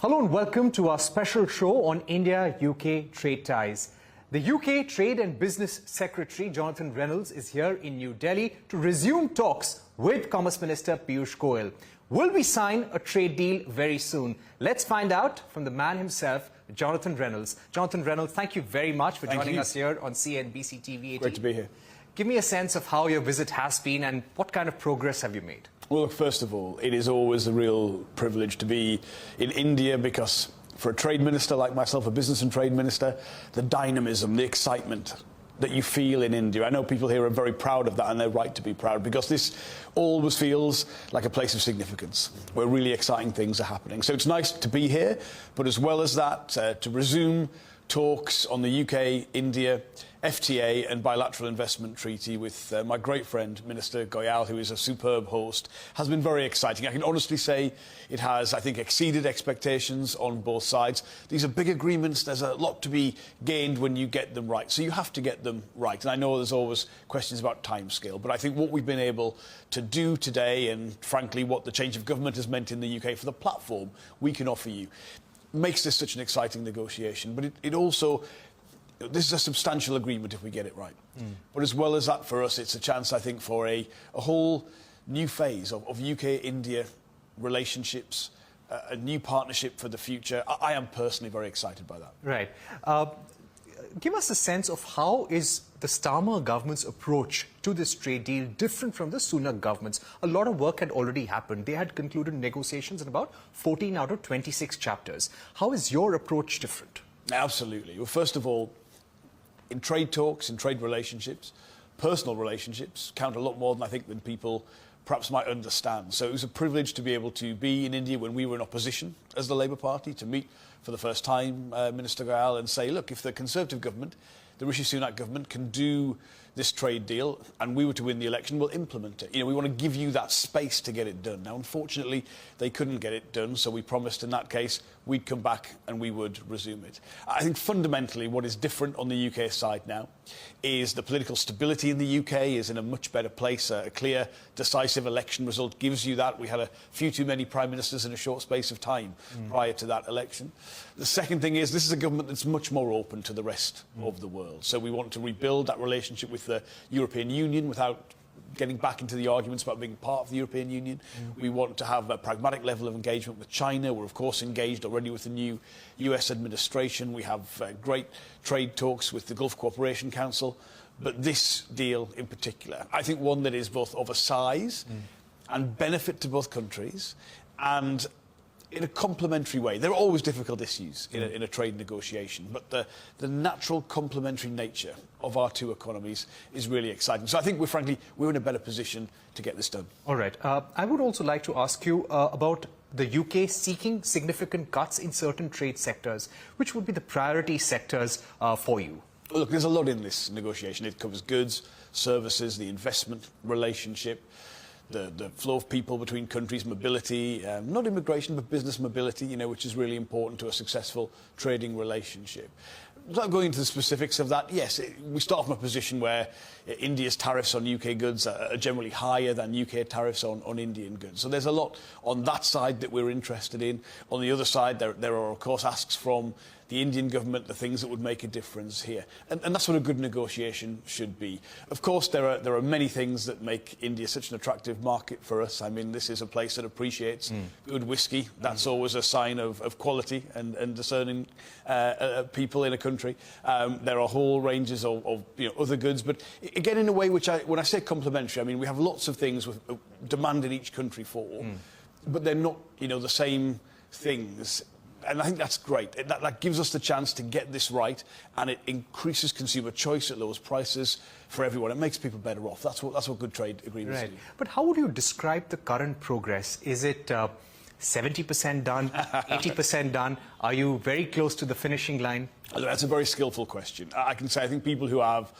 Hello and welcome to our special show on India-UK trade ties. The UK Trade and Business Secretary Jonathan Reynolds is here in New Delhi to resume talks with Commerce Minister Piyush Goyal. Will we sign a trade deal very soon? Let's find out from the man himself, Jonathan Reynolds. Jonathan Reynolds, thank you very much for joining us here on CNBC-TV18. Great to be here. Give me a sense of how your visit has been and what kind of progress have you made? Well, look, first of all, it is always a real privilege to be in India because for a trade minister like myself, a business and trade minister, the dynamism, the excitement that you feel in India. I know people here are very proud of that, and they're right to be proud, because this always feels like a place of significance where really exciting things are happening. So it's nice to be here, but as well as that, to resume talks on the UK-India FTA and bilateral investment treaty with my great friend, Minister Goyal, who is a superb host, has been very exciting. I can honestly say it has, I think, exceeded expectations on both sides. These are big agreements. There's a lot to be gained when you get them right. So you have to get them right. And I know there's always questions about timescale, but I think what we've been able to do today, and frankly what the change of government has meant in the UK for the platform we can offer you, makes this such an exciting negotiation. But it also, this is a substantial agreement if we get it right. But as well as that, for us, it's a chance, I think, for a whole new phase of UK-India relationships, a new partnership for the future. I am personally very excited by that. Right. Give us a sense of how is the Starmer government's approach to this trade deal different from the Sunak government's? A lot of work had already happened. They had concluded negotiations in about 14 out of 26 chapters. How is your approach different? Absolutely. Well, first of all, in trade talks, in trade relationships, personal relationships count a lot more than I think than people perhaps might understand. So it was a privilege to be able to be in India when we were in opposition as the Labour Party, to meet for the first time Minister Goyal and say, look, if the Conservative government, the Rishi Sunak government, can do this trade deal and we were to win the election, we'll implement it. You know, we want to give you that space to get it done. Now, unfortunately, they couldn't get it done, so we promised in that case we'd come back and we would resume it. I think fundamentally what is different on the UK side now is the political stability in the UK is in a much better place. A clear, decisive election result gives you that. We had a few too many prime ministers in a short space of time prior to that election. The second thing is this is a government that's much more open to the rest of the world. So we want to rebuild that relationship with the European Union without getting back into the arguments about being part of the European Union. We want to have a pragmatic level of engagement with China. We're, of course, engaged already with the new US administration. We have great trade talks with the Gulf Cooperation Council. But this deal in particular, I think one that is both of a size and benefit to both countries, and in a complementary way. There are always difficult issues in a trade negotiation, but the natural complementary nature of our two economies is really exciting. So I think we're in a better position to get this done. All right. I would also like to ask you about the UK seeking significant cuts in certain trade sectors. Which would be the priority sectors for you? Look, there's a lot in this negotiation. It covers goods, services, the investment relationship, the flow of people between countries, mobility, not immigration, but business mobility, you know, which is really important to a successful trading relationship. Without going into the specifics of that, yes, we start from a position where India's tariffs on UK goods are generally higher than UK tariffs on Indian goods. So there's a lot on that side that we're interested in. On the other side, there are, of course, asks from the Indian government, the things that would make a difference here. And that's what a good negotiation should be. Of course, there are many things that make India such an attractive market for us. I mean, this is a place that appreciates good whiskey. That's always a sign of quality and discerning people in a country. There are whole ranges of other goods. But again, in a way which, when I say complementary, I mean, we have lots of things with demand in each country for, but they're not, the same things. And I think that's great. That gives us the chance to get this right, and it increases consumer choice, it lowers prices for everyone. It makes people better off. That's what good trade agreements do. But how would you describe the current progress? Is it 70% done, 80% done? Are you very close to the finishing line? That's a very skillful question. I can say I think people who have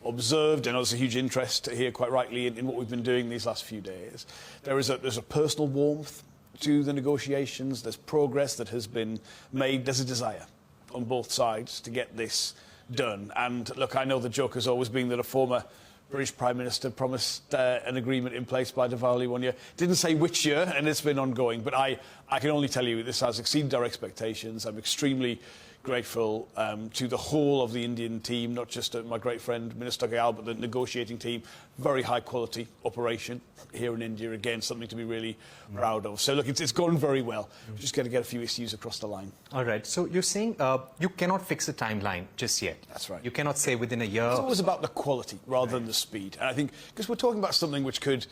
observed, and there's a huge interest here, quite rightly, in what we've been doing these last few days, there's a personal warmth to the negotiations. There's progress that has been made. There's a desire on both sides to get this done. And look, I know the joke has always been that a former British Prime Minister promised an agreement in place by Diwali one year. Didn't say which year, and it's been ongoing. But I can only tell you this has exceeded our expectations. I'm extremely grateful to the whole of the Indian team, not just my great friend Minister Gayal, but the negotiating team. Very high quality operation here in India. Again, something to be really proud of. So look, it's gone very well. We're just going to get a few issues across the line. All right. So you're saying you cannot fix a timeline just yet. That's right. You cannot say within a year. It's always about the quality rather than the speed. And I think because we're talking about something which could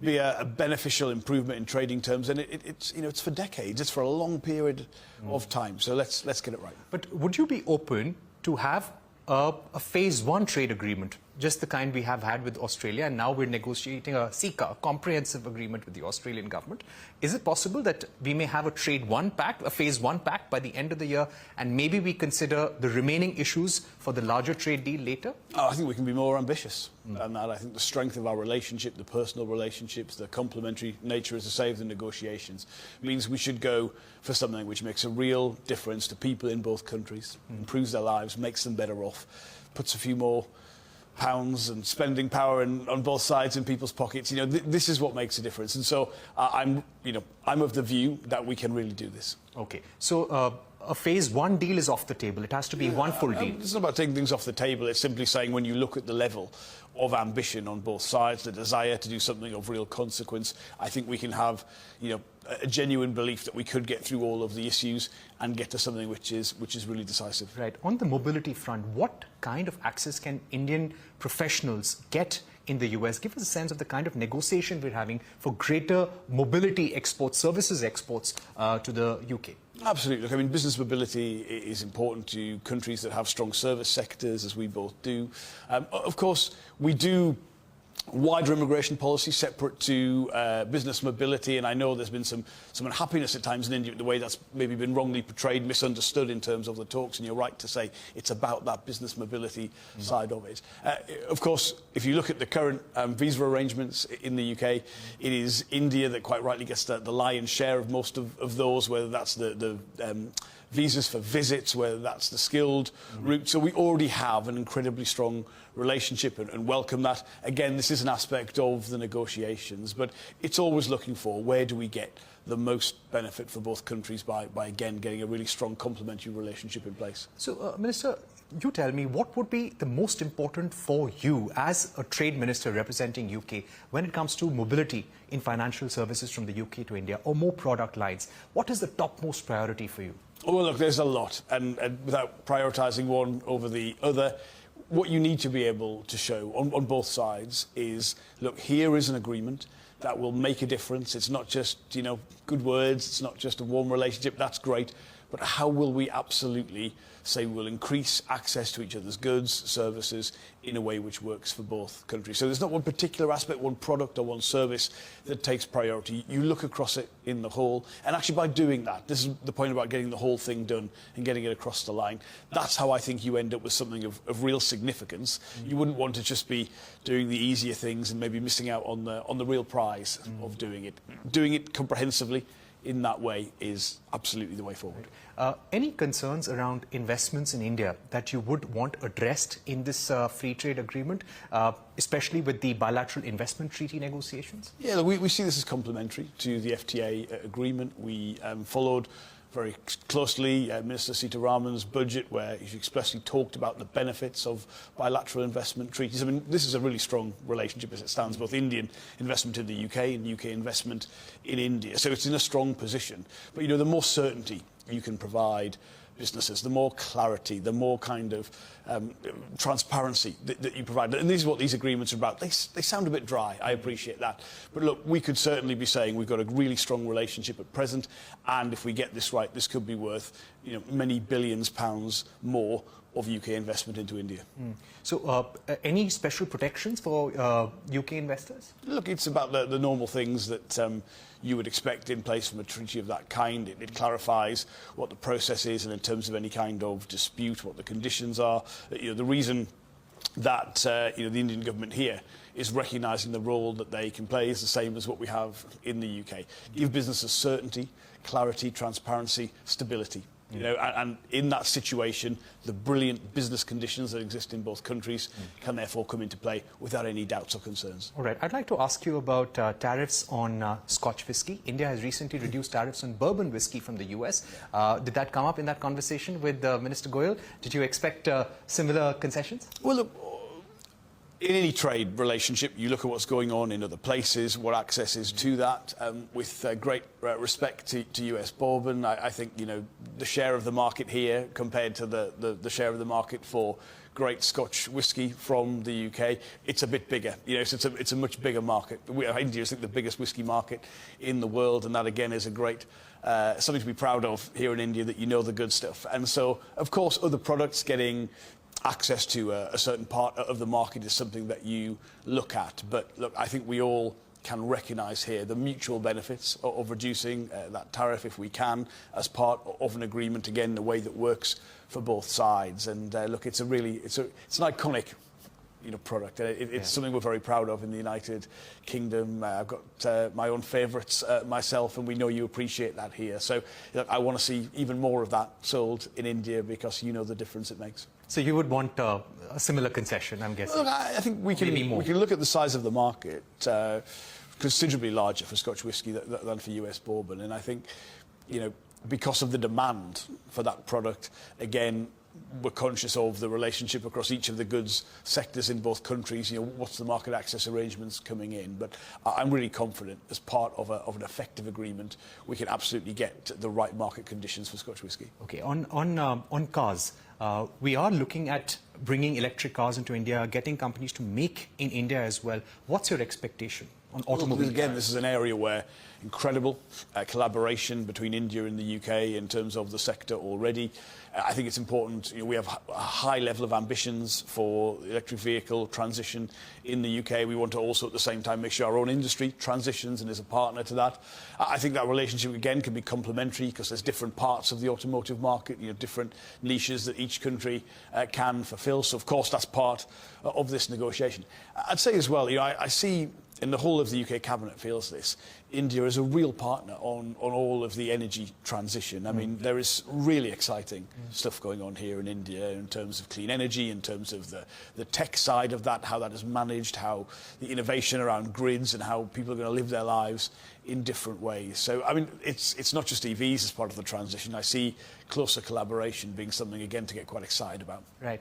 be a beneficial improvement in trading terms, and it's for decades. It's for a long period of time. So let's get it right. But would you be open to have a phase one trade agreement, just the kind we have had with Australia, and now we're negotiating a CECA, a comprehensive agreement with the Australian government? Is it possible that we may have a phase one pact by the end of the year, and maybe we consider the remaining issues for the larger trade deal later? Oh, I think we can be more ambitious than that. I think the strength of our relationship, the personal relationships, the complementary nature, as I say, of the negotiations, means we should go for something which makes a real difference to people in both countries, improves their lives, makes them better off, puts a few more pounds and spending power on both sides in people's pockets. This is what makes a difference. And so I'm of the view that we can really do this. Okay. So a phase one deal is off the table. It has to be one full deal. It's not about taking things off the table. It's simply saying when you look at the level of ambition on both sides, the desire to do something of real consequence, I think we can have, a genuine belief that we could get through all of the issues and get to something which is really decisive. Right. On the mobility front, what kind of access can Indian professionals get in the US? Give us a sense of the kind of negotiation we're having for greater mobility exports, services exports to the UK. Absolutely. Look, I mean, business mobility is important to countries that have strong service sectors, as we both do. Of course, we do wider immigration policy separate to business mobility, and I know there's been some unhappiness at times in India, the way that's maybe been wrongly portrayed, misunderstood in terms of the talks, and you're right to say it's about that business mobility side of it. Of course, if you look at the current visa arrangements in the UK, it is India that quite rightly gets the lion's share of most of those, whether that's the visas for visits, whether that's the skilled route. So we already have an incredibly strong relationship and welcome that. Again, this is an aspect of the negotiations, but it's always looking for where do we get the most benefit for both countries by again, getting a really strong complementary relationship in place. So, Minister, you tell me, what would be the most important for you as a trade minister representing UK when it comes to mobility in financial services from the UK to India, or more product lines? What is the topmost priority for you? Well, look, there's a lot, and without prioritising one over the other, what you need to be able to show on both sides is, look, here is an agreement that will make a difference. It's not just, good words, it's not just a warm relationship, that's great, but how will we absolutely say we'll increase access to each other's goods, services, in a way which works for both countries. So there's not one particular aspect, one product or one service that takes priority. You look across it in the whole, and actually by doing that, this is the point about getting the whole thing done and getting it across the line. That's how I think you end up with something of real significance. You wouldn't want to just be doing the easier things and maybe missing out on the real prize of doing it. Doing it comprehensively in that way is absolutely the way forward. Any concerns around investments in India that you would want addressed in this free trade agreement, especially with the bilateral investment treaty negotiations? Yeah, we see this as complementary to the FTA agreement. We followed very closely Minister Sitaraman's budget, where he expressly talked about the benefits of bilateral investment treaties. I mean, this is a really strong relationship as it stands, both Indian investment in the UK and UK investment in India. So it's in a strong position. But, the more certainty you can provide businesses, the more clarity, the more kind of transparency that you provide. And this is what these agreements are about. They sound a bit dry, I appreciate that. But look, we could certainly be saying we've got a really strong relationship at present, and if we get this right, this could be worth many billions pounds more of UK investment into India. So any special protections for UK investors? Look, it's about the normal things that you would expect in place from a treaty of that kind. It clarifies what the process is, and in terms of any kind of dispute, what the conditions are. The reason that the Indian government here is recognising the role that they can play is the same as what we have in the UK. Give businesses certainty, clarity, transparency, stability You know, and in that situation, the brilliant business conditions that exist in both countries can therefore come into play without any doubts or concerns. All right. I'd like to ask you about tariffs on Scotch whisky. India has recently reduced tariffs on bourbon whisky from the US. Did that come up in that conversation with Minister Goyal? Did you expect similar concessions? Well, look, in any trade relationship, you look at what's going on in other places, what access is to that. With great respect to US bourbon, I think, you know, the share of the market here compared to the share of the market for great Scotch whisky from the UK, it's a bit bigger. You know, so it's a much bigger market. India is, I think, the biggest whisky market in the world, and that again is a great something to be proud of here in India, that you know the good stuff. And so, of course, other products getting access to a certain part of the market is something that you look at. But look, I think we all can recognise here the mutual benefits of reducing that tariff, if we can, as part of an agreement, again, in a way that works for both sides. And look, it's an iconic, you know, product. It's something we're very proud of in the United Kingdom. I've got my own favourites myself, and we know you appreciate that here. So look, I want to see even more of that sold in India, because you know the difference it makes. So you would want a similar concession, I'm guessing? Look, I think we can look at the size of the market, considerably larger for Scotch whisky than for US bourbon. And I think, you know, because of the demand for that product, again, we're conscious of the relationship across each of the goods sectors in both countries. You know, what's the market access arrangements coming in? But I'm really confident, as part of an effective agreement, we can absolutely get the right market conditions for Scotch whisky. Okay, on cars, we are looking at bringing electric cars into India, getting companies to make in India as well. What's your expectation on automobile? Again, this is an area where incredible collaboration between India and the UK in terms of the sector already. I think it's important. You know, we have a high level of ambitions for the electric vehicle transition in the UK. We want to also, at the same time, make sure our own industry transitions and is a partner to that. I think that relationship, again, can be complementary, because there's different parts of the automotive market, you know, different niches that each country can fulfil. So, of course, that's part of this negotiation. I'd say as well, you know, I see, and the whole of the UK cabinet feels this, India is a real partner on all of the energy transition. I mean, there is really exciting stuff going on here in India in terms of clean energy, in terms of the tech side of that, how that is managed, how the innovation around grids, and how people are going to live their lives in different ways. So, I mean, it's not just EVs as part of the transition. I see closer collaboration being something, again, to get quite excited about. Right.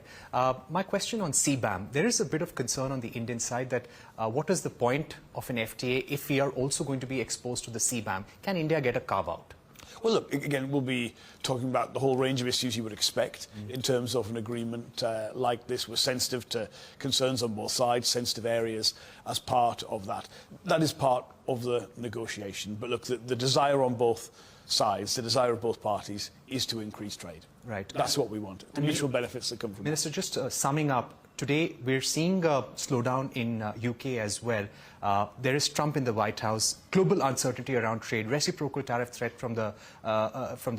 My question on CBAM. There is a bit of concern on the Indian side that what is the point of an FTA if we are also going to be exposed to the CBAM? Can India get a carve-out? Well, look, again, we'll be talking about the whole range of issues you would expect in terms of an agreement like this. We're sensitive to concerns on both sides, sensitive areas as part of that. That is part of the negotiation. But look, the desire on both sides, the desire of both parties, is to increase trade. Right. That's what we want, the mutual benefits that come from it. Minister, just summing up, today we're seeing a slowdown in UK as well. There is Trump in the White House, global uncertainty around trade, reciprocal tariff threat from the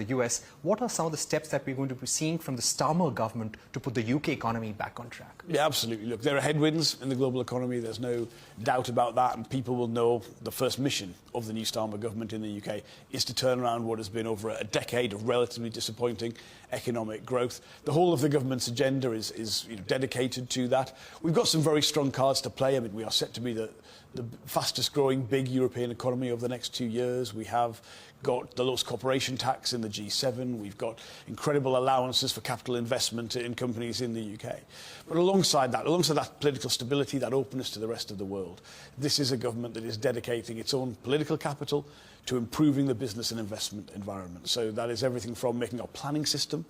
US. What are some of the steps that we're going to be seeing from the Starmer government to put the UK economy back on track? Yeah, absolutely. Look, there are headwinds in the global economy. There's no doubt about that. And people will know the first mission of the new Starmer government in the UK is to turn around what has been over a decade of relatively disappointing economic growth. The whole of the government's agenda is dedicated to that. We've got some very strong cards to play. I mean, we are set to be the fastest growing big European economy over the next 2 years. We have got the lowest corporation tax in the G7. We've got incredible allowances for capital investment in companies in the UK. But alongside that political stability, that openness to the rest of the world, this is a government that is dedicating its own political capital to improving the business and investment environment. So that is everything from making our planning system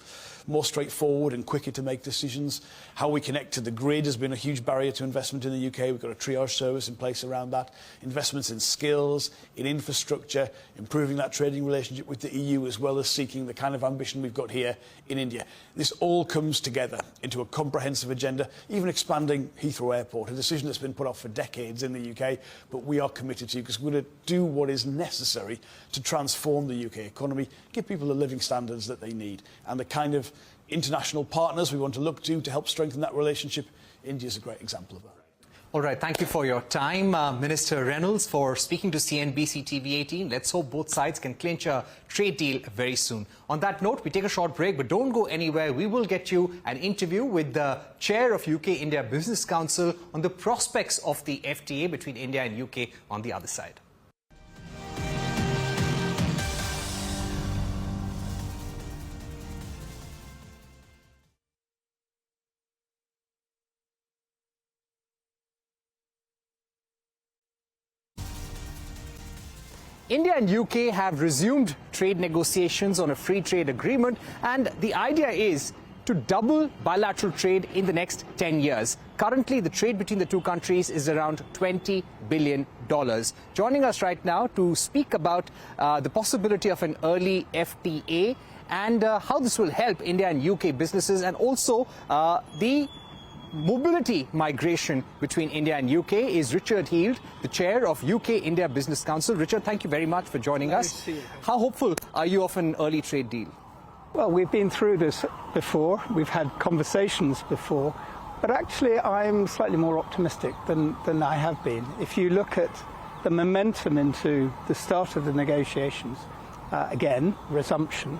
more straightforward and quicker to make decisions. How we connect to the grid has been a huge barrier to investment in the UK. We've got a triage service in place around that. Investments in skills, in infrastructure, improving that trading relationship with the EU, as well as seeking the kind of ambition we've got here in India. This all comes together into a comprehensive agenda, even expanding Heathrow Airport, a decision that's been put off for decades in the UK, but we are committed to, because we're going to do what is necessary to transform the UK economy, give people the living standards that they need, and the kind of international partners we want to look to help strengthen that relationship. India is a great example of that. All right, thank you for your time, Minister Reynolds, for speaking to CNBC-TV18. Let's hope both sides can clinch a trade deal very soon. On that note, we take a short break, but don't go anywhere. We will get you an interview with the chair of UK-India Business Council on the prospects of the FTA between India and UK on the other side. India and UK have resumed trade negotiations on a free trade agreement, and the idea is to double bilateral trade in the next 10 years. Currently, the trade between the two countries is around $20 billion. Joining us right now to speak about the possibility of an early FTA and how this will help India and UK businesses, and also the mobility migration between India and UK is Richard Heald, the chair of UK-India Business Council. Richard, thank you very much for joining us. How hopeful are you of an early trade deal? Well, we've been through this before. We've had conversations before. But actually, I'm slightly more optimistic than I have been. If you look at the momentum into the start of the negotiations, again, resumption,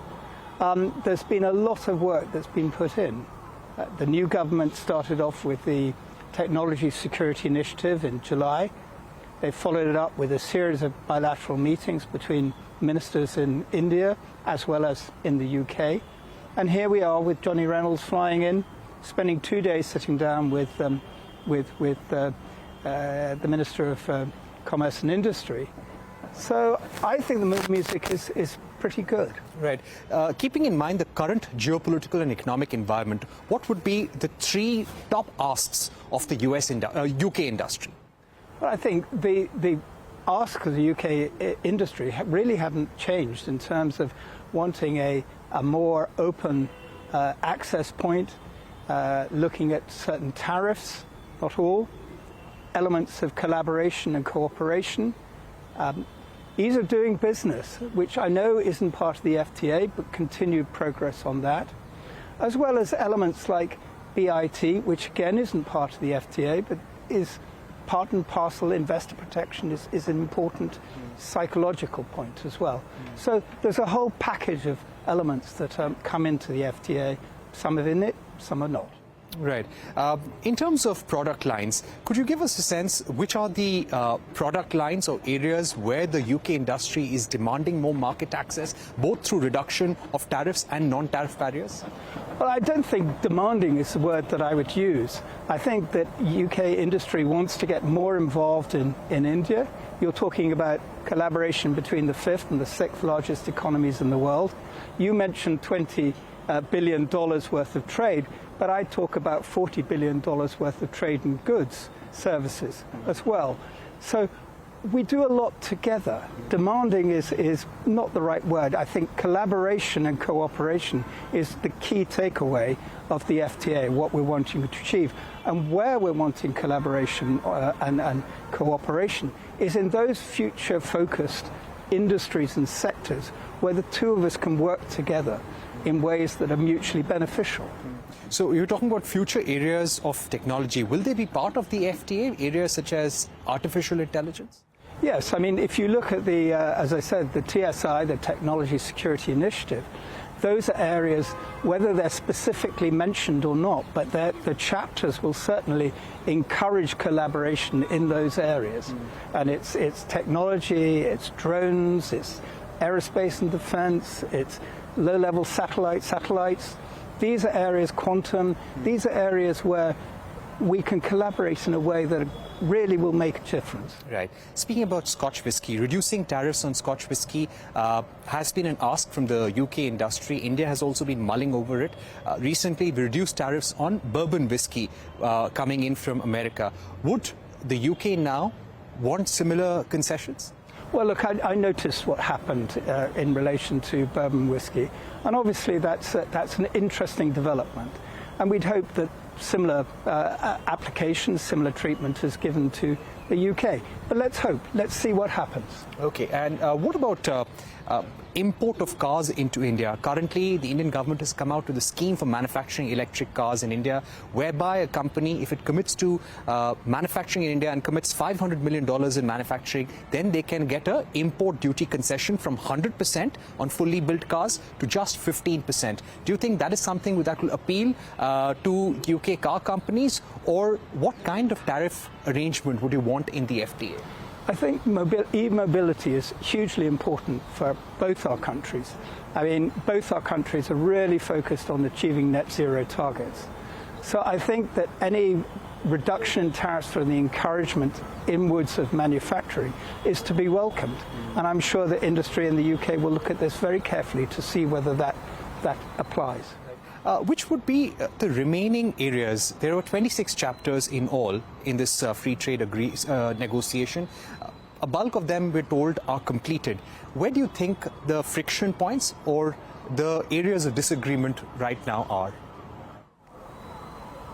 there's been a lot of work that's been put in. The new government started off with the Technology Security Initiative in July. They followed it up with a series of bilateral meetings between ministers in India as well as in the UK. And here we are with Johnny Reynolds flying in, spending 2 days sitting down with the Minister of Commerce and Industry. So I think the music is pretty good. Right. Keeping in mind the current geopolitical and economic environment, what would be the three top asks of the UK industry? Well, I think the ask of the UK industry really haven't changed in terms of wanting a more open access point, looking at certain tariffs, not all, elements of collaboration and cooperation, ease of doing business, which I know isn't part of the FTA, but continued progress on that, as well as elements like BIT, which again isn't part of the FTA, but is part and parcel. Investor protection is an important psychological point as well. So there's a whole package of elements that come into the FTA. Some are in it, some are not. Right. In terms of product lines, could you give us a sense which are the product lines or areas where the UK industry is demanding more market access, both through reduction of tariffs and non-tariff barriers? Well, I don't think demanding is the word that I would use. I think that UK industry wants to get more involved in India. You're talking about collaboration between the fifth and the sixth largest economies in the world. You mentioned $20 billion worth of trade, but I talk about $40 billion worth of trade in goods, services as well. So we do a lot together. Demanding is not the right word. I think collaboration and cooperation is the key takeaway of the FTA, what we're wanting to achieve. And where we're wanting collaboration and cooperation is in those future-focused industries and sectors where the two of us can work together in ways that are mutually beneficial. So you're talking about future areas of technology. Will they be part of the FTA, areas such as artificial intelligence? Yes, I mean, if you look at the, as I said, the TSI, the Technology Security Initiative, those are areas, whether they're specifically mentioned or not, but the chapters will certainly encourage collaboration in those areas. And it's technology, it's drones, it's aerospace and defense, it's low-level satellites. These are areas, quantum, these are areas where we can collaborate in a way that really will make a difference. Right. Speaking about Scotch whisky, reducing tariffs on Scotch whisky has been an ask from the UK industry. India has also been mulling over it. Recently, we reduced tariffs on bourbon whisky coming in from America. Would the UK now want similar concessions? Well, look, I noticed what happened in relation to bourbon whiskey, and obviously that's an interesting development. And we'd hope that similar applications, similar treatment is given to the UK. But let's hope. Let's see what happens. Okay, and what about import of cars into India? Currently, the Indian government has come out with a scheme for manufacturing electric cars in India, whereby a company, if it commits to manufacturing in India and commits $500 million in manufacturing, then they can get an import duty concession from 100% on fully built cars to just 15%. Do you think that is something that will appeal to UK car companies, or what kind of tariff arrangement would you want in the FTA? I think e-mobility is hugely important for both our countries. I mean, both our countries are really focused on achieving net zero targets. So I think that any reduction in tariffs for the encouragement inwards of manufacturing is to be welcomed. And I'm sure the industry in the UK will look at this very carefully to see whether that applies. Which would be the remaining areas? There are 26 chapters in all in this free trade negotiation. A bulk of them, we're told, are completed. Where do you think the friction points or the areas of disagreement right now are?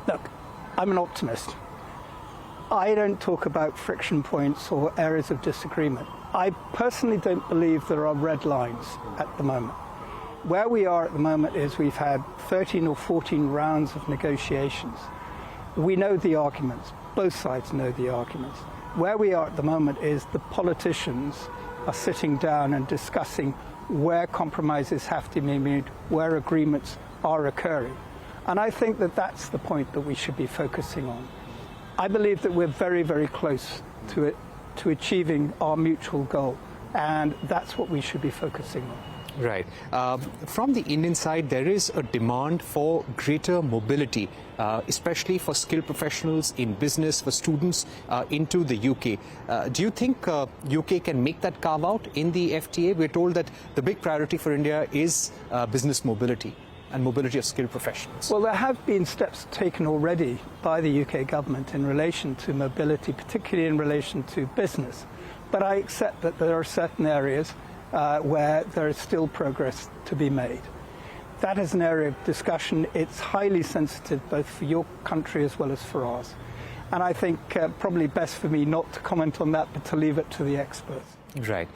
Look, I'm an optimist. I don't talk about friction points or areas of disagreement. I personally don't believe there are red lines at the moment. Where we are at the moment is we've had 13 or 14 rounds of negotiations. We know the arguments. Both sides know the arguments. Where we are at the moment is the politicians are sitting down and discussing where compromises have to be made, where agreements are occurring. And I think that that's the point that we should be focusing on. I believe that we're very, very close to achieving our mutual goal, and that's what we should be focusing on. Right. From the Indian side, there is a demand for greater mobility, especially for skilled professionals in business, for students into the UK. Do you think UK can make that carve out in the FTA? We're told that the big priority for India is business mobility and mobility of skilled professionals. Well, there have been steps taken already by the UK government in relation to mobility, particularly in relation to business. But I accept that there are certain areas where there is still progress to be made. That is an area of discussion. It's highly sensitive both for your country as well as for ours. And I think probably best for me not to comment on that, but to leave it to the experts. Right.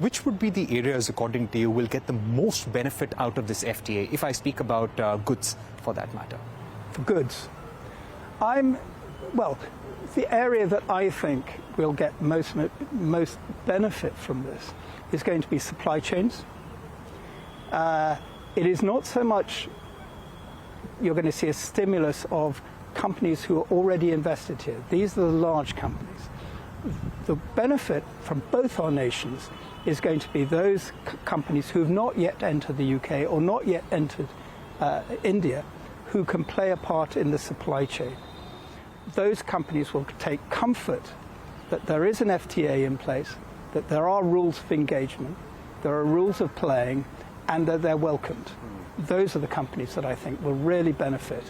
Which would be the areas, according to you, will get the most benefit out of this FTA, if I speak about goods for that matter? For goods, the area that I think will get most benefit from this is going to be supply chains. It is not so much you're going to see a stimulus of companies who are already invested here. These are the large companies. The benefit from both our nations is going to be those companies who have not yet entered the UK or not yet entered India, who can play a part in the supply chain. Those companies will take comfort that there is an FTA in place, that there are rules of engagement, there are rules of playing, and that they're welcomed. Those are the companies that I think will really benefit